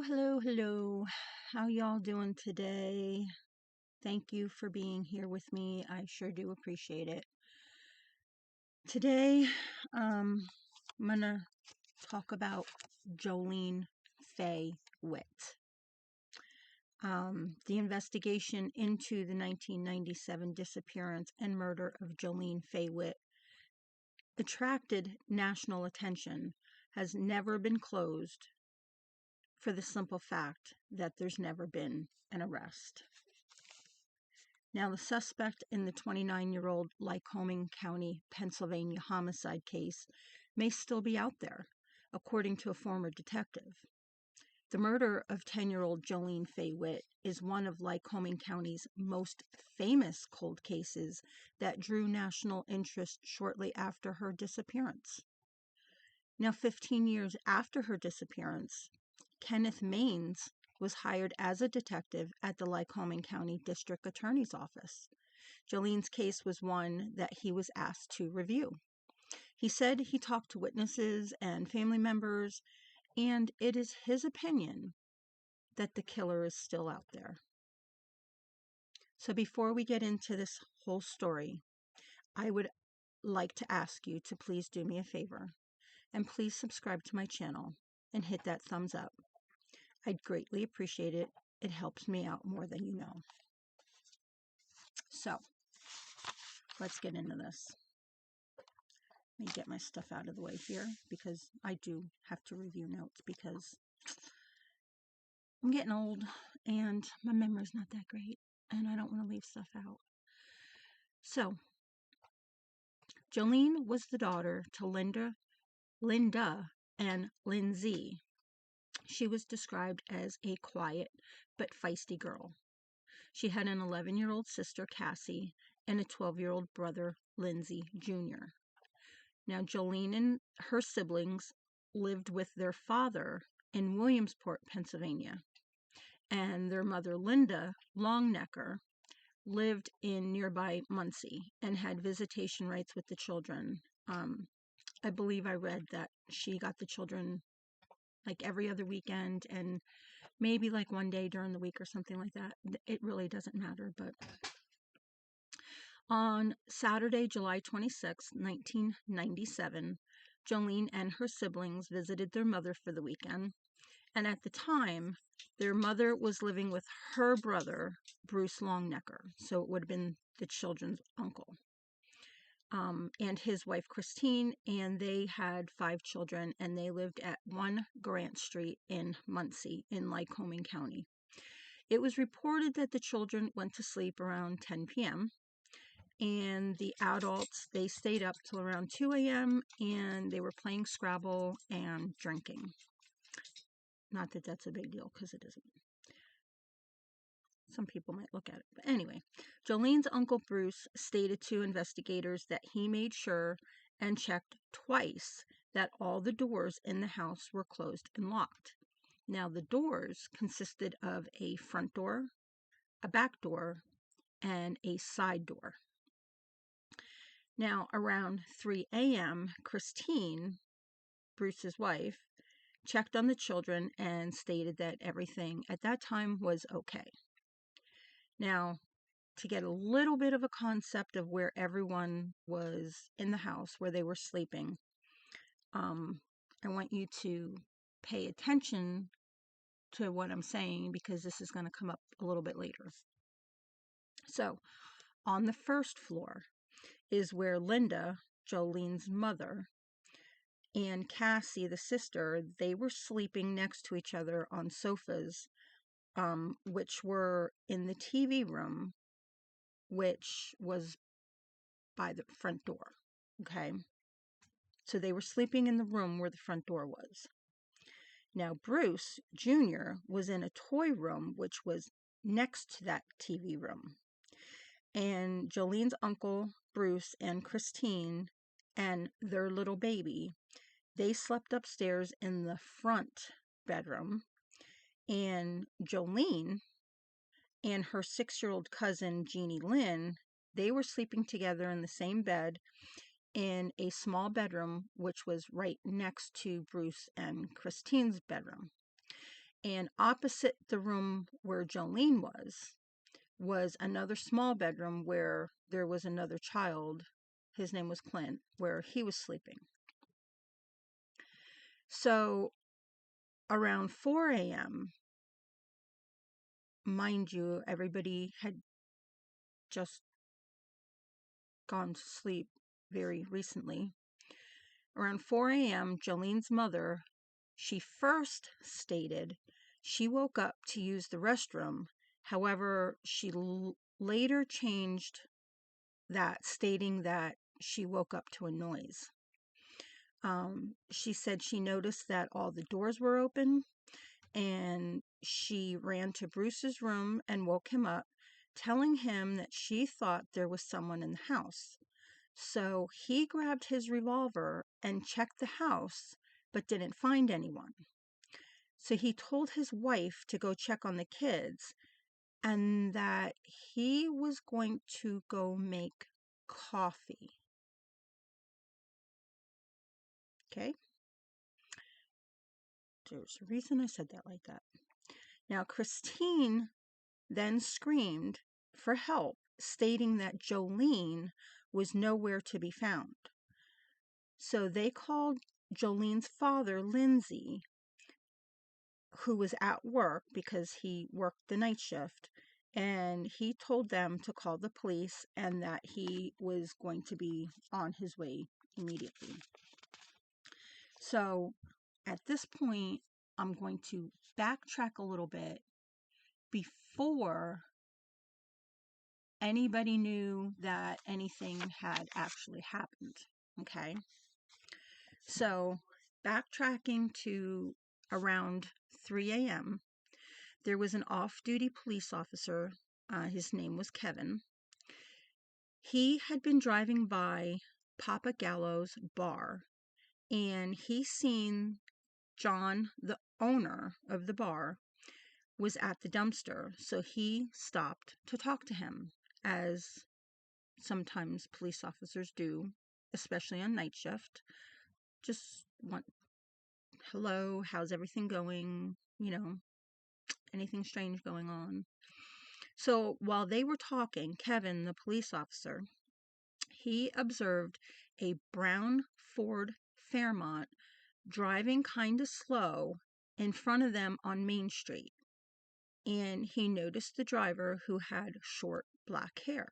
Hello. How y'all doing today? Thank you for being here with me. I sure do appreciate it. Today, I'm going to talk about Jolene Faye Witt. The investigation into the 1997 disappearance and murder of Jolene Faye Witt attracted national attention, has never been closed, for the simple fact that there's never been an arrest. Now, the suspect in the 29-year-old Lycoming County, Pennsylvania homicide case may still be out there, according to a former detective. The murder of 10-year-old Jolene Faye Witt is one of Lycoming County's most famous cold cases that drew national interest shortly after her disappearance. Now, 15 years after her disappearance, Kenneth Maines was hired as a detective at the Lycoming County District Attorney's Office. Jolene's case was one that he was asked to review. He said he talked to witnesses and family members, and it is his opinion that the killer is still out there. So before we get into this whole story, I would like to ask you to please do me a favor, and please subscribe to my channel and hit that thumbs up. I'd greatly appreciate it. It helps me out more than you know. So, let's get into this. Let me get my stuff out of the way here because I do have to review notes because I'm getting old and my memory's not that great and I don't want to leave stuff out. So, Jolene was the daughter to Linda and Lindsay. She was described as a quiet but feisty girl. She had an 11-year-old sister, Cassie, and a 12-year-old brother, Lindsay Jr. Now, Jolene and her siblings lived with their father in Williamsport, Pennsylvania, and their mother, Linda Longnecker, lived in nearby Muncie and had visitation rights with the children. I believe I read that she got the children like every other weekend and maybe like one day during the week or something like that. It really doesn't matter. But on Saturday, July 26, 1997, Jolene and her siblings visited their mother for the weekend. And at the time, their mother was living with her brother, Bruce Longnecker. So it would have been the children's uncle. And his wife, Christine, and they had 5 children, and they lived at 1 Grant Street in Muncie in Lycoming County. It was reported that the children went to sleep around 10 p.m., and the adults, they stayed up till around 2 a.m., and they were playing Scrabble and drinking. Not that that's a big deal, because it isn't. Some people might look at it. But anyway, Jolene's uncle Bruce stated to investigators that he made sure and checked twice that all the doors in the house were closed and locked. Now, the doors consisted of a front door, a back door, and a side door. Now, around 3 a.m., Christine, Bruce's wife, checked on the children and stated that everything at that time was okay. Now, to get a little bit of a concept of where everyone was in the house, where they were sleeping, I want you to pay attention to what I'm saying because this is going to come up a little bit later. So, on the first floor is where Linda, Jolene's mother, and Cassie, the sister, they were sleeping next to each other on sofas, which were in the TV room, which was by the front door, okay? So they were sleeping in the room where the front door was. Now, Bruce Jr. was in a toy room, which was next to that TV room. And Jolene's uncle, Bruce, and Christine, and their little baby, they slept upstairs in the front bedroom. And Jolene and her 6-year-old cousin, Jeannie Lynn, they were sleeping together in the same bed in a small bedroom, which was right next to Bruce and Christine's bedroom. And opposite the room where Jolene was another small bedroom where there was another child. His name was Clint, where he was sleeping. So around 4 a.m., mind you, everybody had just gone to sleep very recently. Around 4 a.m., Jolene's mother, she first stated she woke up to use the restroom. However, she later changed that, stating that she woke up to a noise. She said she noticed that all the doors were open, and she ran to Bruce's room and woke him up, telling him that she thought there was someone in the house. So he grabbed his revolver and checked the house, but didn't find anyone. So he told his wife to go check on the kids and that he was going to go make coffee. Okay? There's a reason I said that like that. Now, Christine then screamed for help, stating that Jolene was nowhere to be found. So they called Jolene's father, Lindsay, who was at work because he worked the night shift, and he told them to call the police and that he was going to be on his way immediately. So at this point, I'm going to backtrack a little bit before anybody knew that anything had actually happened. Okay. So backtracking to around 3 a.m., there was an off-duty police officer. His name was Kevin. He had been driving by Papa Gallo's bar, and he seen John, the owner of the bar, was at the dumpster. So he stopped to talk to him, as sometimes police officers do, especially on night shift. Just want, hello, how's everything going? Anything strange going on? So while they were talking, Kevin, the police officer, he observed a brown Ford Fairmont driving kind of slow in front of them on Main Street. And he noticed the driver, who had short black hair.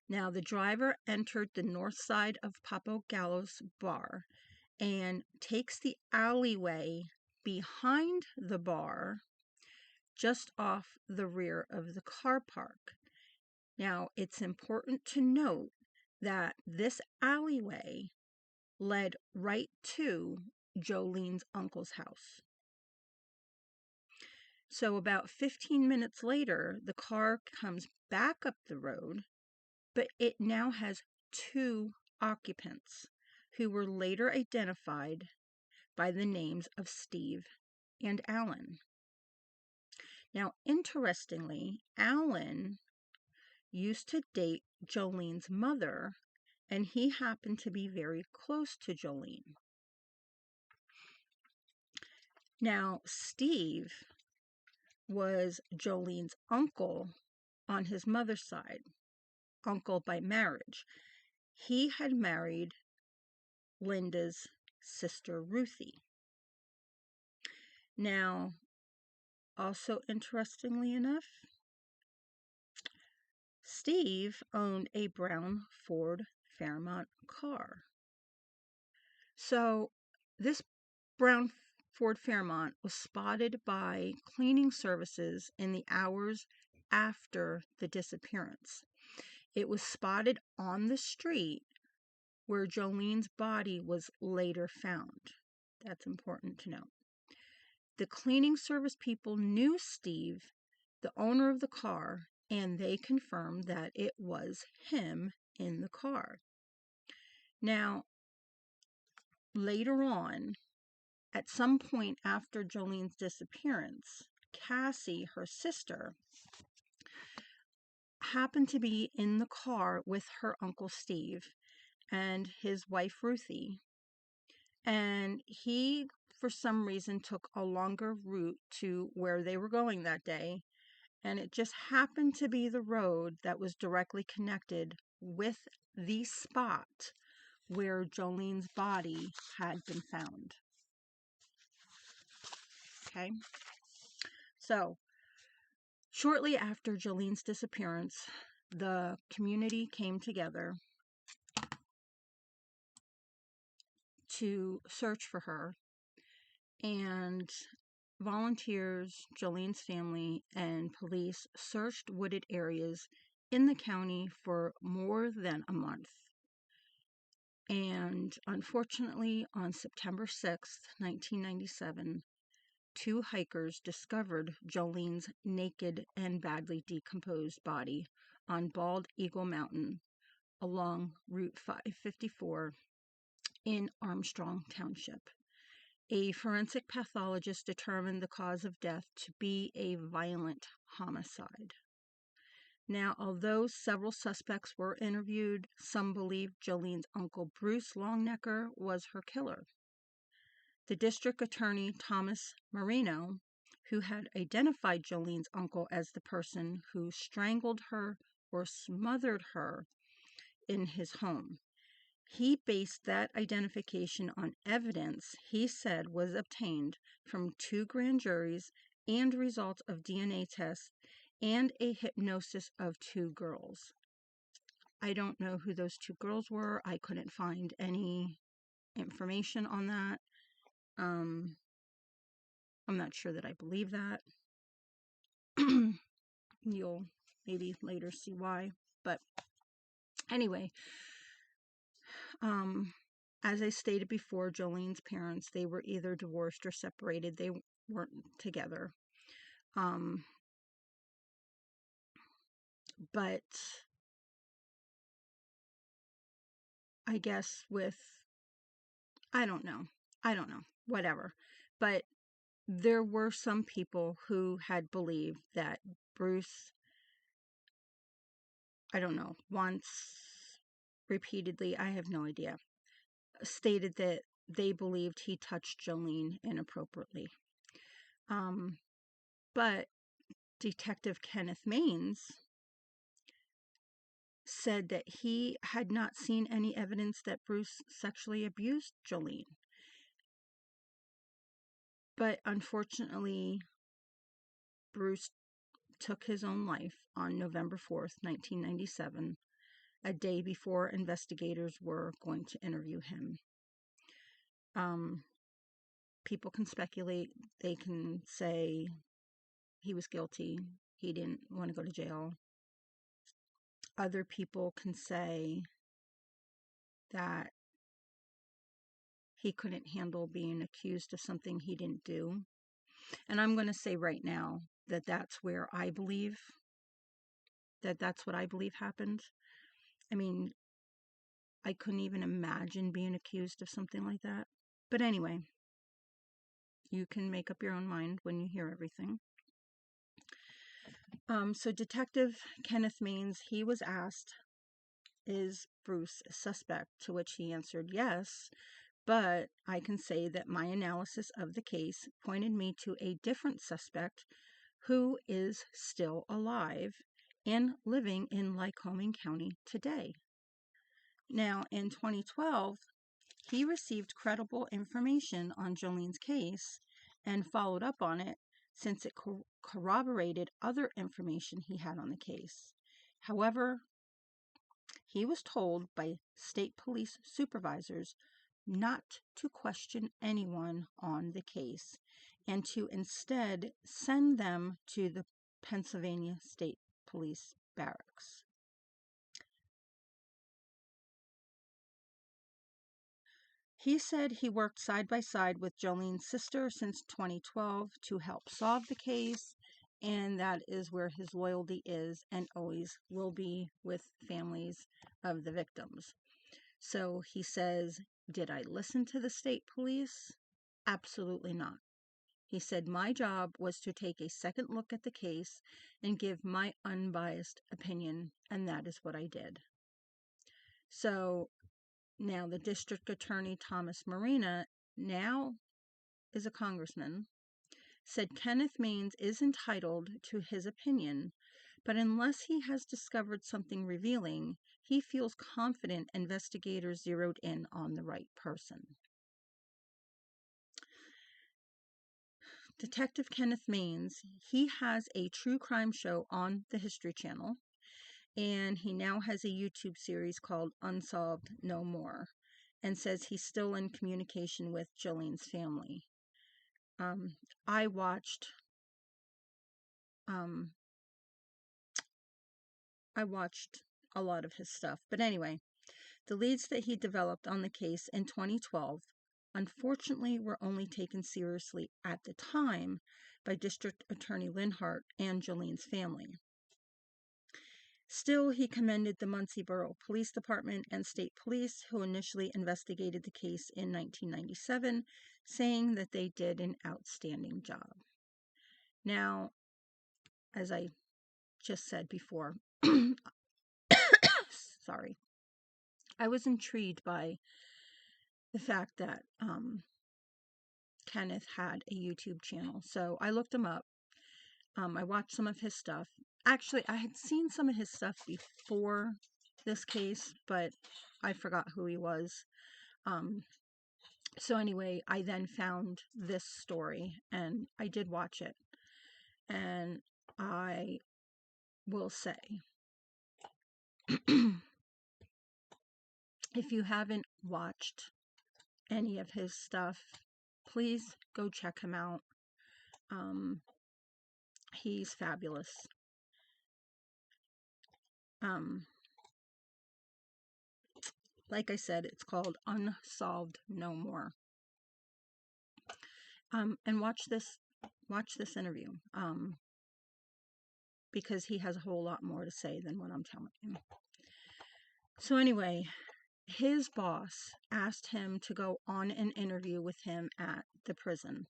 Now, the driver entered the north side of Papa Gallo's bar and takes the alleyway behind the bar, just off the rear of the car park. Now, it's important to note that this alleyway led right to Jolene's uncle's house. So about 15 minutes later, the car comes back up the road, but it now has 2 occupants who were later identified by the names of Steve and Alan. Now, interestingly, Alan used to date Jolene's mother, and he happened to be very close to Jolene. Now, Steve was Jolene's uncle on his mother's side, uncle by marriage. He had married Linda's sister, Ruthie. Now, also interestingly enough, Steve owned a brown Ford Fairmont car. So this brown Ford Fairmont was spotted by cleaning services in the hours after the disappearance. It was spotted on the street where Jolene's body was later found. That's important to note. The cleaning service people knew Steve, the owner of the car, and they confirmed that it was him in the car. Now, later on, at some point after Jolene's disappearance, Cassie, her sister, happened to be in the car with her Uncle Steve and his wife Ruthie, and he for some reason, took a longer route to where they were going that day, and it just happened to be the road that was directly connected with the spot where Jolene's body had been found. Okay? So, shortly after Jolene's disappearance, the community came together to search for her, and volunteers, Jolene's family, and police searched wooded areas in the county for more than a month. And unfortunately, on September 6th, 1997, two hikers discovered Jolene's naked and badly decomposed body on Bald Eagle Mountain along Route 554 in Armstrong Township. A forensic pathologist determined the cause of death to be a violent homicide. Now, although several suspects were interviewed, some believed Jolene's uncle Bruce Longnecker was her killer. The district attorney, Thomas Marino, who had identified Jolene's uncle as the person who strangled her or smothered her in his home, he based that identification on evidence he said was obtained from 2 grand juries and results of DNA tests and a hypnosis of 2 girls. I don't know who those 2 girls were. I couldn't find any information on that. I'm not sure that I believe that. You'll maybe later see why. But anyway, as I stated before, Jolene's parents, they were either divorced or separated. They weren't together. But I guess I don't know, whatever. But there were some people who had believed that Bruce, I don't know, once, repeatedly, I have no idea, stated that they believed he touched Jolene inappropriately. But Detective Kenneth Maines said that he had not seen any evidence that Bruce sexually abused Jolene. But unfortunately, Bruce took his own life on November 4th, 1997, a day before investigators were going to interview him. People can speculate. They can say he was guilty. He didn't want to go to jail. Other people can say that he couldn't handle being accused of something he didn't do. And I'm going to say right now that that's where I believe that's what I believe happened. I mean, I couldn't even imagine being accused of something like that. But anyway, you can make up your own mind when you hear everything. So Detective Kenneth Maines, he was asked, is Bruce a suspect? To which he answered yes, but I can say that my analysis of the case pointed me to a different suspect who is still alive and living in Lycoming County today. Now, in 2012, he received credible information on Jolene's case and followed up on it since it corroborated other information he had on the case. However, he was told by state police supervisors not to question anyone on the case and to instead send them to the Pennsylvania State Police Barracks. He said he worked side by side with Jolene's sister since 2012 to help solve the case, and that is where his loyalty is and always will be with families of the victims. So he says, did I listen to the state police? Absolutely not. He said my job was to take a second look at the case and give my unbiased opinion, and that is what I did. So now the district attorney, Thomas Marino, now is a congressman, said Kenneth Maines is entitled to his opinion, but unless he has discovered something revealing, he feels confident investigators zeroed in on the right person. Detective Kenneth Maines, he has a true crime show on the History Channel, and he now has a YouTube series called Unsolved No More, and says he's still in communication with Jolene's family. I watched a lot of his stuff, but anyway, the leads that he developed on the case in 2012 unfortunately were only taken seriously at the time by District Attorney Linhart and Jolene's family. Still, he commended the Muncie Borough Police Department and State Police, who initially investigated the case in 1997, saying that they did an outstanding job. Now, as I just said before, sorry, I was intrigued by the fact that Kenneth had a YouTube channel, so I looked him up. I watched some of his stuff. Actually, I had seen some of his stuff before this case, but I forgot who he was. So anyway, I then found this story, and I did watch it. And I will say, if you haven't watched any of his stuff, please go check him out. He's fabulous. Like I said, it's called Unsolved No More. And watch this interview, because he has a whole lot more to say than what I'm telling you. So anyway, his boss asked him to go on an interview with him at the prison.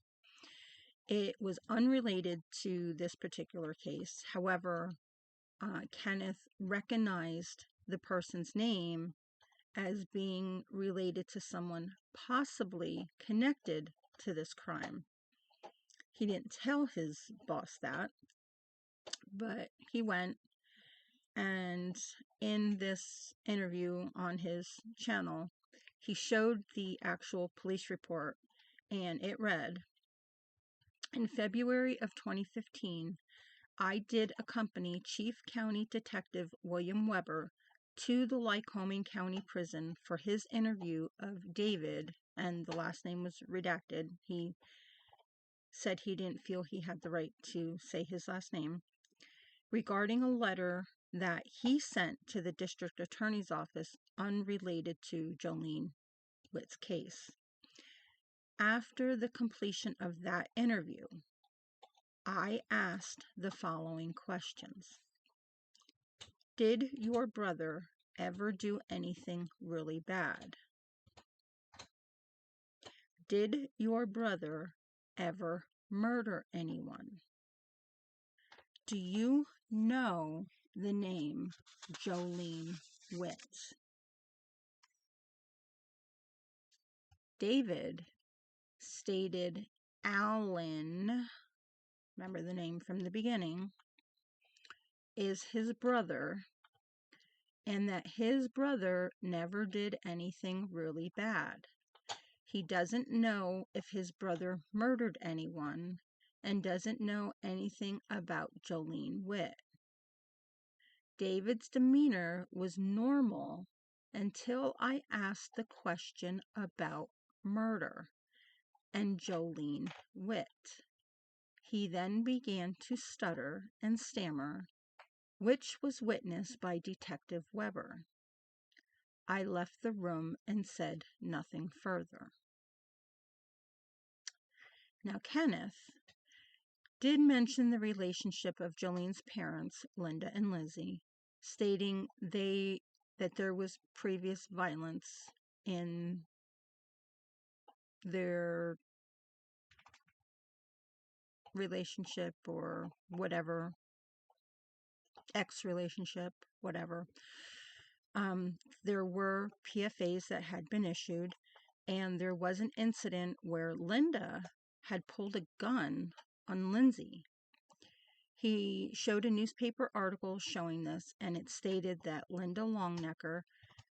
It was unrelated to this particular case. However, Kenneth recognized the person's name as being related to someone possibly connected to this crime. He didn't tell his boss that, but he went, and in this interview on his channel, he showed the actual police report, and it read, "In February of 2015, I did accompany Chief County Detective William Weber to the Lycoming County Prison for his interview of David," and the last name was redacted. He said he didn't feel he had the right to say his last name, "regarding a letter that he sent to the district attorney's office unrelated to Jolene Witt's case. After the completion of that interview, I asked the following questions. Did your brother ever do anything really bad? Did your brother ever murder anyone? Do you know the name Jolene Witt?" David stated Alan, remember the name from the beginning, is his brother, and that his brother never did anything really bad. He doesn't know if his brother murdered anyone, and doesn't know anything about Jolene Witt. David's demeanor was normal until I asked the question about murder and Jolene Witt. He then began to stutter and stammer, which was witnessed by Detective Weber. I left the room and said nothing further. Now, Kenneth did mention the relationship of Jolene's parents, Linda and Lizzie, stating that there was previous violence in their relationship or whatever, ex-relationship, whatever. There were PFAs that had been issued, and there was an incident where Linda had pulled a gun on Lindsay. He showed a newspaper article showing this, and it stated that Linda Longnecker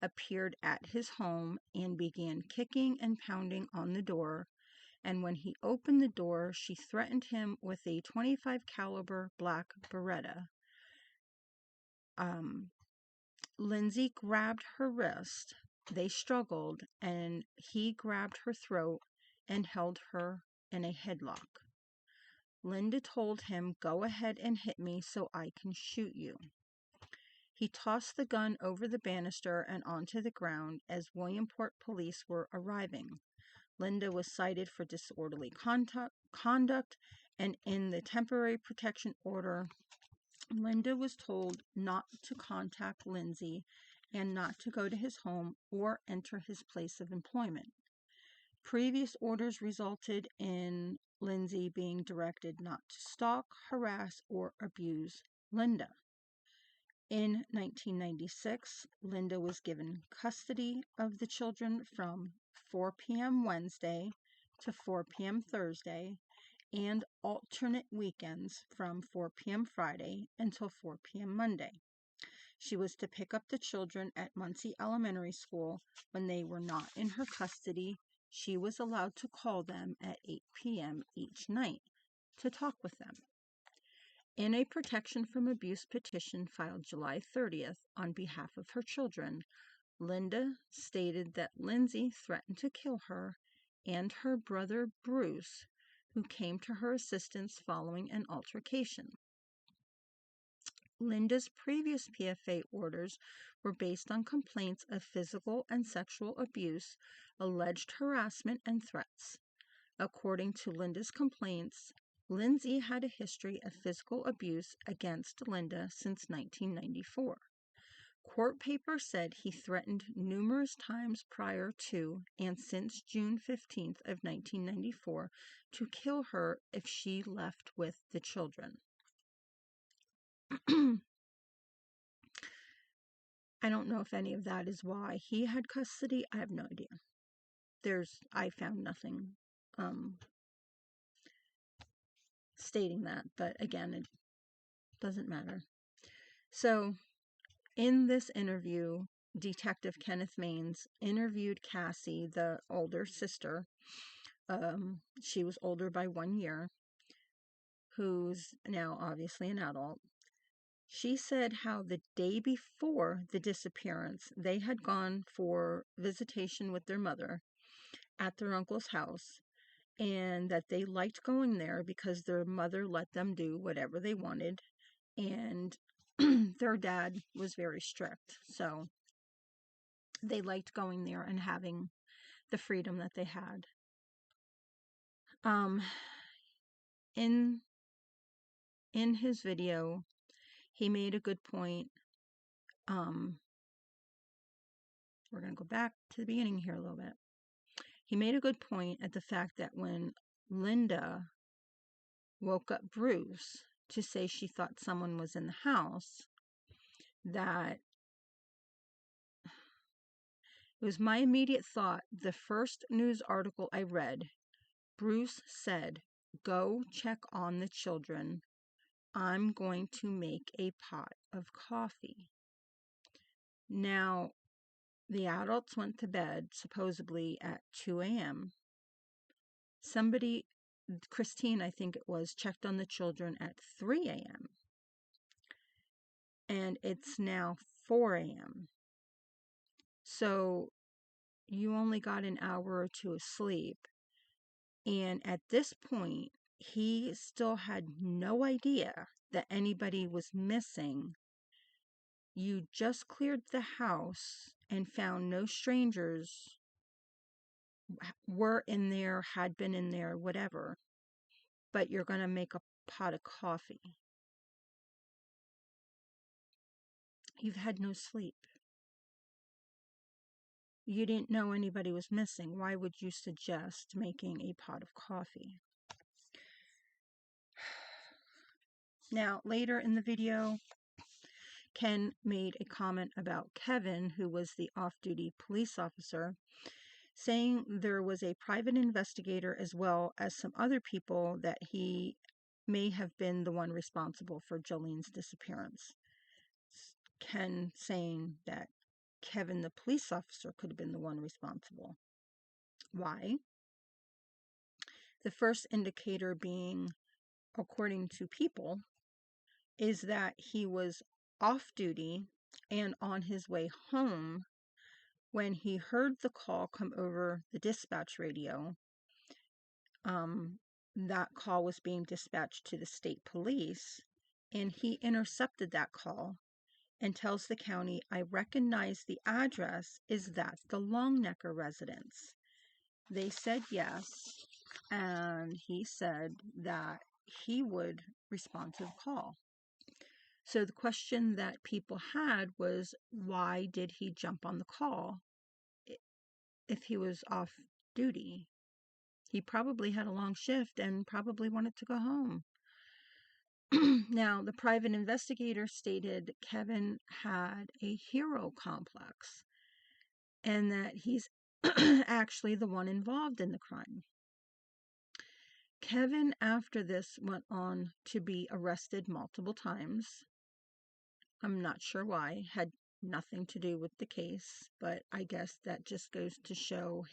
appeared at his home and began kicking and pounding on the door, and when he opened the door, she threatened him with a .25 caliber black Beretta. Lindsay grabbed her wrist. They struggled, and he grabbed her throat and held her in a headlock. Linda told him, "Go ahead and hit me so I can shoot you." He tossed the gun over the banister and onto the ground as Williamsport police were arriving. Linda was cited for disorderly conduct, and in the temporary protection order, Linda was told not to contact Lindsay and not to go to his home or enter his place of employment. Previous orders resulted in Lindsay being directed not to stalk, harass, or abuse Linda. In 1996, Linda was given custody of the children from 4 p.m. Wednesday to 4 p.m. Thursday and alternate weekends from 4 p.m. Friday until 4 p.m. Monday. She was to pick up the children at Muncie Elementary School when they were not in her custody. She was allowed to call them at 8 p.m. each night to talk with them. In a protection from abuse petition filed July 30th on behalf of her children, Linda stated that Lindsay threatened to kill her and her brother Bruce, who came to her assistance following an altercation. Linda's previous PFA orders were based on complaints of physical and sexual abuse, alleged harassment, and threats. According to Linda's complaints, Lindsay had a history of physical abuse against Linda since 1994. Court papers said he threatened numerous times prior to and since June 15th of 1994 to kill her if she left with the children. I don't know if any of that is why he had custody. I have no idea. I found nothing stating that, but again, it doesn't matter. So, in this interview, Detective Kenneth Maines interviewed Cassie, the older sister. She was older by 1 year, who's now obviously an adult. She said how the day before the disappearance, they had gone for visitation with their mother at their uncle's house, and that they liked going there because their mother let them do whatever they wanted, and their dad was very strict, so they liked going there and having the freedom that they had. In his video, he made a good point. We're going to go back to the beginning here a little bit. He made a good point at the fact that when Linda woke up Bruce to say she thought someone was in the house, that it was my immediate thought. The first news article I read, Bruce said, "Go check on the children. I'm going to make a pot of coffee." Now, the adults went to bed supposedly at 2 a.m. Somebody, Christine, I think it was, checked on the children at 3 a.m. And it's now 4 a.m. So you only got an hour or two of sleep. And at this point, he still had no idea that anybody was missing. You just cleared the house and found no strangers were in there, had been in there, whatever. But you're going to make a pot of coffee. You've had no sleep. You didn't know anybody was missing. Why would you suggest making a pot of coffee? Now, later in the video, Ken made a comment about Kevin, who was the off-duty police officer, saying there was a private investigator as well as some other people that he may have been the one responsible for Jolene's disappearance. Ken saying that Kevin, the police officer, could have been the one responsible. Why? The first indicator being, according to people, is that he was off duty and on his way home when he heard the call come over the dispatch radio. That call was being dispatched to the state police, and he intercepted that call and tells the county, I recognize the address. Is that the Longnecker residence? They said yes, and he said that he would respond to the call. So the question that people had was, why did he jump on the call if he was off duty? He probably had a long shift and probably wanted to go home. Now, the private investigator stated Kevin had a hero complex and that he's actually the one involved in the crime. Kevin, after this, went on to be arrested multiple times. I'm not sure why. Had nothing to do with the case, but I guess that just goes to show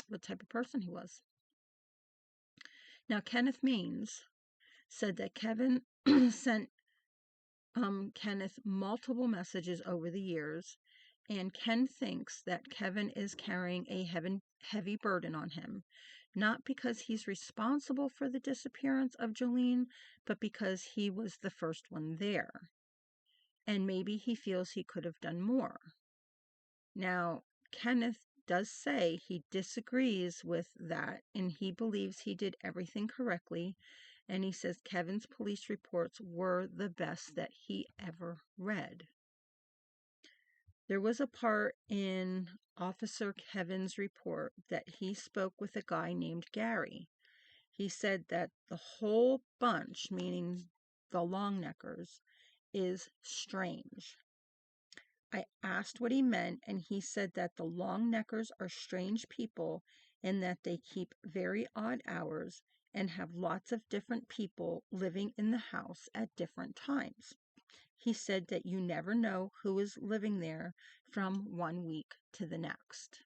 what type of person he was. Now, Kenneth Maines said that Kevin sent Kenneth multiple messages over the years, and Ken thinks that Kevin is carrying a heavy burden on him, not because he's responsible for the disappearance of Jolene, but because he was the first one there. And maybe he feels he could have done more. Now, Kenneth does say he disagrees with that, and he believes he did everything correctly, and he says Kevin's police reports were the best that he ever read. There was a part in Officer Kevin's report that he spoke with a guy named Gary. He said that the whole bunch, meaning the Longneckers, is strange. I asked what he meant, and he said that the Longneckers are strange people and that they keep very odd hours and have lots of different people living in the house at different times. He said that you never know who is living there from one week to the next.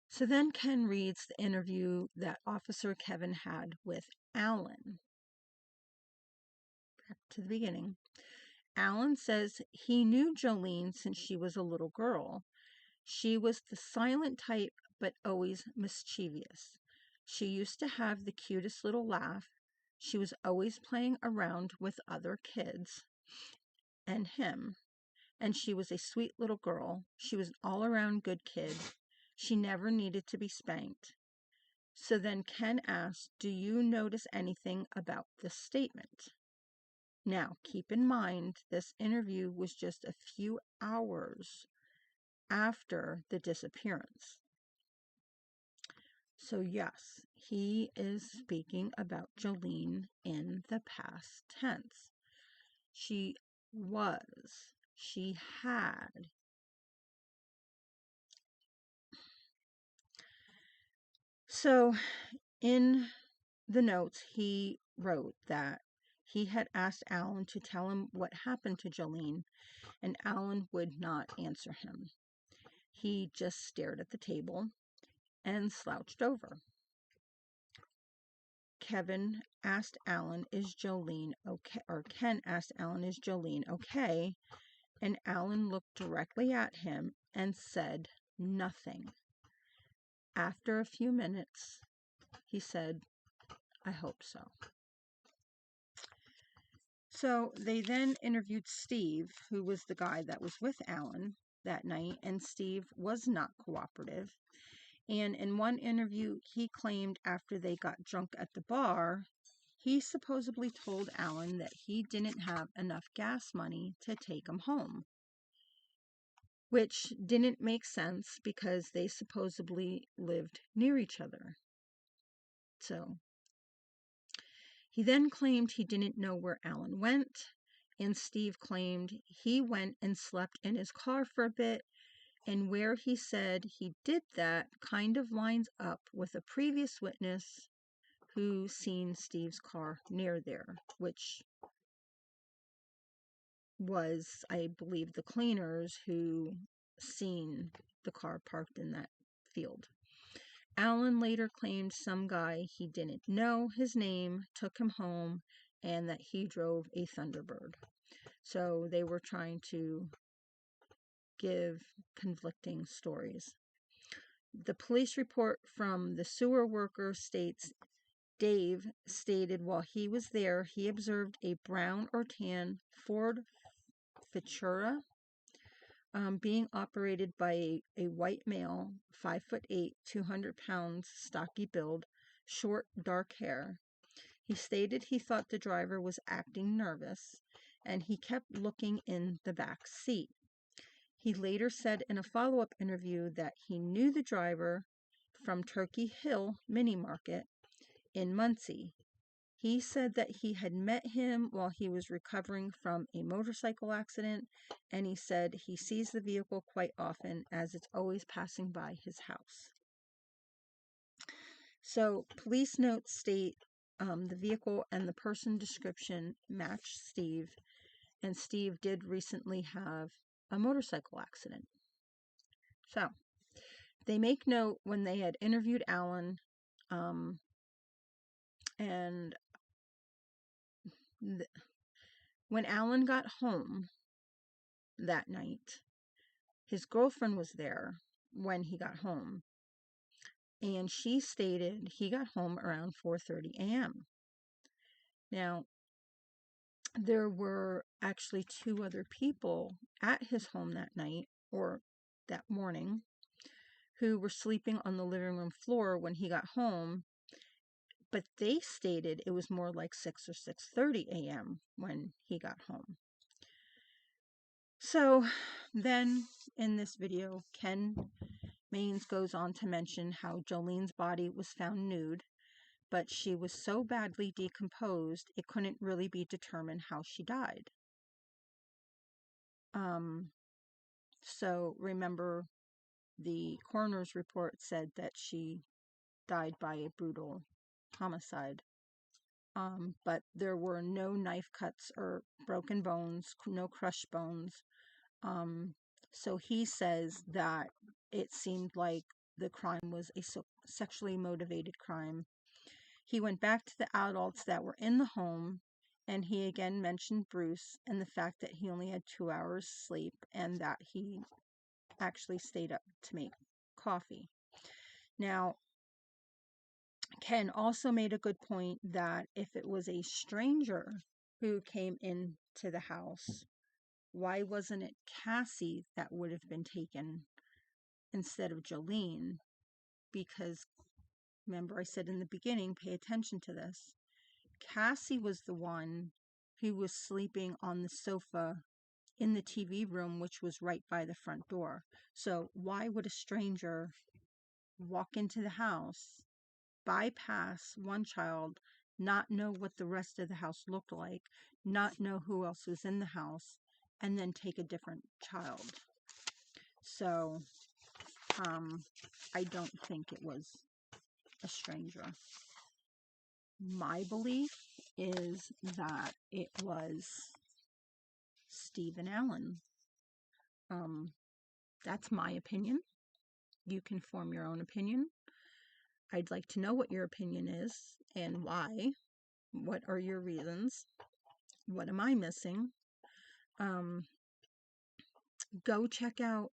So then Ken reads the interview that Officer Kevin had with Alan. Back to the beginning. Alan says he knew Jolene since she was a little girl. She was the silent type, but always mischievous. She used to have the cutest little laugh. She was always playing around with other kids and him. And she was a sweet little girl. She was an all-around good kid. She never needed to be spanked. So then Ken asked, do you notice anything about this statement? Now, keep in mind, this interview was just a few hours after the disappearance. So yes, he is speaking about Jolene in the past tense. She was. She had. So in the notes, he wrote that he had asked Alan to tell him what happened to Jolene, and Alan would not answer him. He just stared at the table and slouched over. Kevin asked Alan, is Jolene okay? Or Ken asked Alan, is Jolene okay? And Alan looked directly at him and said nothing. After a few minutes, he said, I hope so. So they then interviewed Steve, who was the guy that was with Alan that night, and Steve was not cooperative. And in one interview, he claimed after they got drunk at the bar, he supposedly told Alan that he didn't have enough gas money to take him home, which didn't make sense because they supposedly lived near each other. So he then claimed he didn't know where Alan went, and Steve claimed he went and slept in his car for a bit, and where he said he did that kind of lines up with a previous witness who seen Steve's car near there, which was, I believe, the cleaners who seen the car parked in that field. Allen later claimed some guy he didn't know his name took him home and that he drove a Thunderbird. So they were trying to give conflicting stories. The police report from the sewer worker states Dave stated while he was there, he observed a brown or tan Ford Futura being operated by a white male, 5'8", 200 pounds, stocky build, short, dark hair. He stated he thought the driver was acting nervous, and he kept looking in the back seat. He later said in a follow-up interview that he knew the driver from Turkey Hill Mini Market in Muncie. He said that he had met him while he was recovering from a motorcycle accident, and he said he sees the vehicle quite often as it's always passing by his house. So, police notes state the vehicle and the person description match Steve, and Steve did recently have a motorcycle accident. So, they make note when they had interviewed Allen, and when Allen got home that night, his girlfriend was there when he got home, and she stated he got home around 4:30 a.m. Now, there were actually 2 other people at his home that night, or that morning, who were sleeping on the living room floor when he got home, but they stated it was more like 6 or 6:30 a.m. when he got home. So then in this video, Ken Maines goes on to mention how Jolene's body was found nude, but she was so badly decomposed it couldn't really be determined how she died. So remember, the coroner's report said that she died by a brutal homicide. But there were no knife cuts or broken bones, no crushed bones. So he says that it seemed like the crime was a sexually motivated crime. He went back to the adults that were in the home, and he again mentioned Bruce and the fact that he only had 2 hours sleep and that he actually stayed up to make coffee. Now, Ken also made a good point that if it was a stranger who came into the house, why wasn't it Cassie that would have been taken instead of Jolene? Because remember I said in the beginning, pay attention to this. Cassie was the one who was sleeping on the sofa in the TV room, which was right by the front door. So why would a stranger walk into the house, bypass one child, not know what the rest of the house looked like, not know who else was in the house, and then take a different child? So I don't think it was a stranger. My belief is that it was Steve and Allen. That's my opinion. You can form your own opinion. I'd like to know what your opinion is and why. What are your reasons? What am I missing? Go check out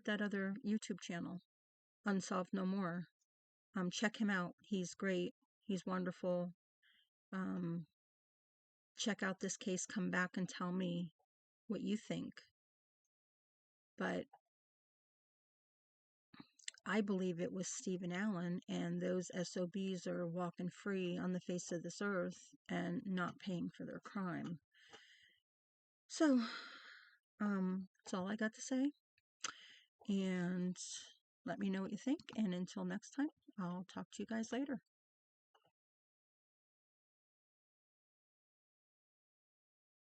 that other YouTube channel, Unsolved No More. Check him out. He's great. He's wonderful. Check out this case. Come back and tell me what you think. But I believe it was Stephen Allen, and those SOBs are walking free on the face of this earth and not paying for their crime. So, that's all I got to say. And let me know what you think. And until next time, I'll talk to you guys later.